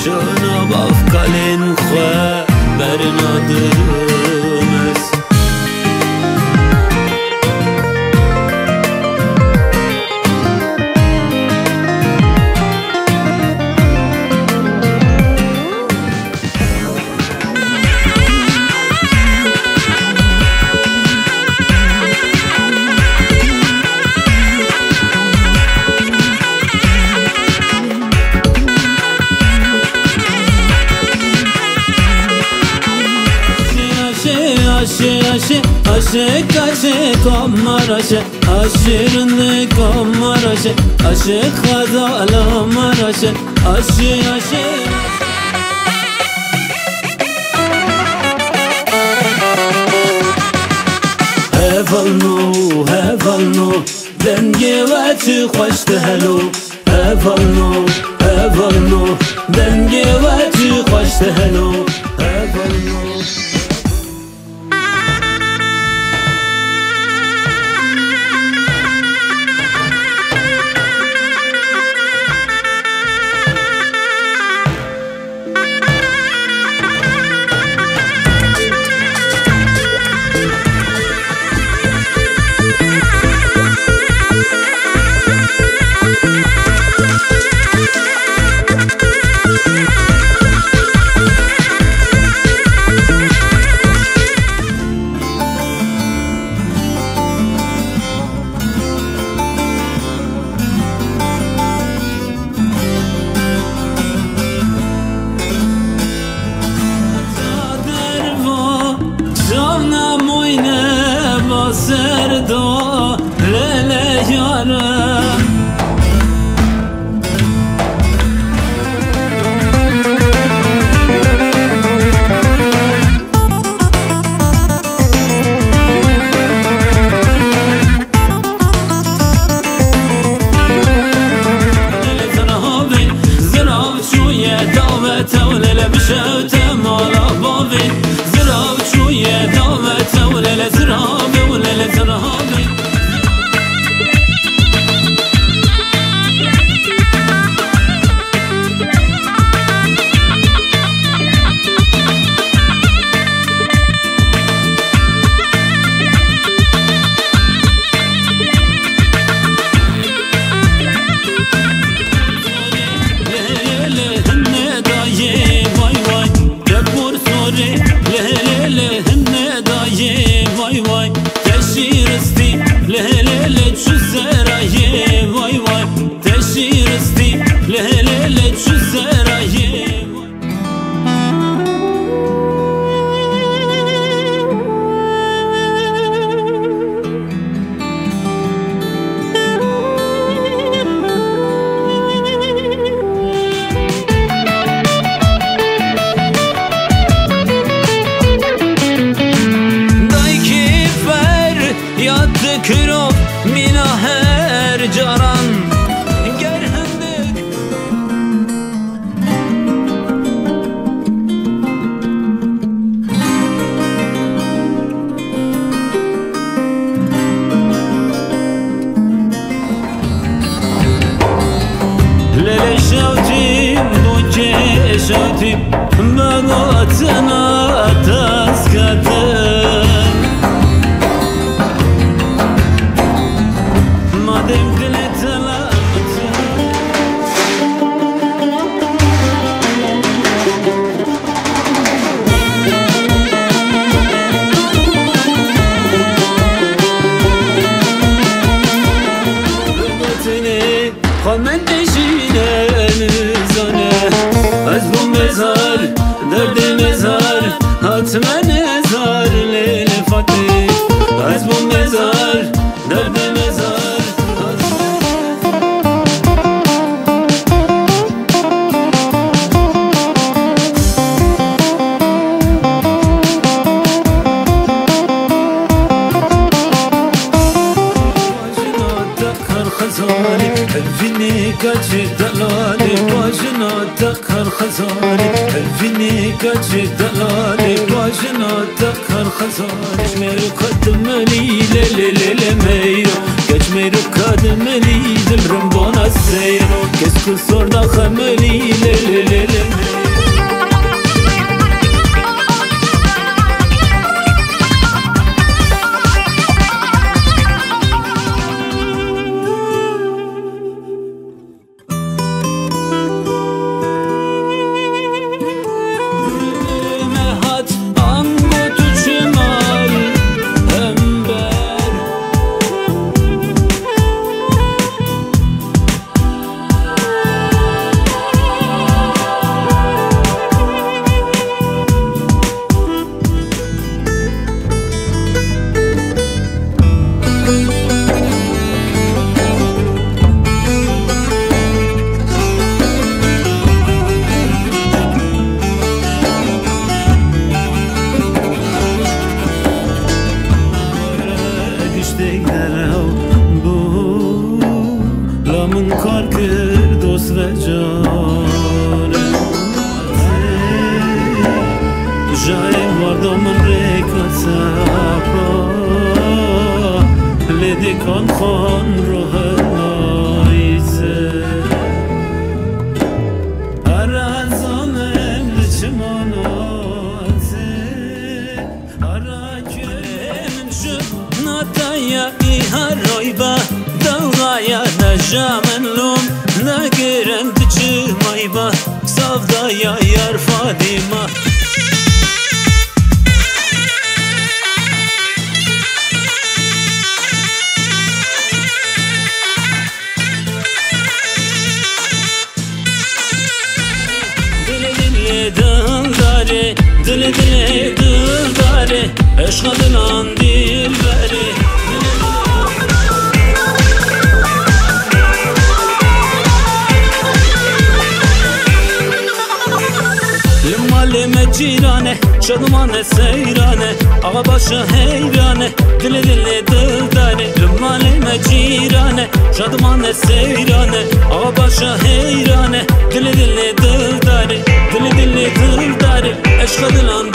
جانا باف کلین خواه برنادرمز Aşık aşık ammar aşık aşırınlık ammar aşık aşık hazalamar aşık aşık aşık هفلنو دنگی و چی خوش تهلو هفلنو دنگی و چی خوش تهلو هفلنو Serdo lele yarım zirav çuye davete lele bişevte mala bavi zirav çuye davete lele zirav Kırov mina her caran gerhendik lele şavtim doke şavtim magatına taskadım خواهد نشینه نزانه از bu mezar derdi mezar hatme nezar lele fatih az bu mezar derdi mezar الفيني كاتشي دلالي واجنا تكر خزاني الفيني كاتشي دلالي واجنا تكر خزاني كشميرو قدمني ليلي ليلي ميرو كشميرو قدمني دمرم بونا السيرو كسكو صورنا خملي ليلي ليلي ميرو جامن لوم نگیرن تچی مایبا صافدا یا یار فادیما دل دل داره عشق دلان دل بره لمالم جیرانه شدمان سیرانه آقا باشه حیرانه دل دل داره لمالم جیرانه شدمان سیرانه آقا باشه حیرانه دل دل داره دل دل داره عشق دلان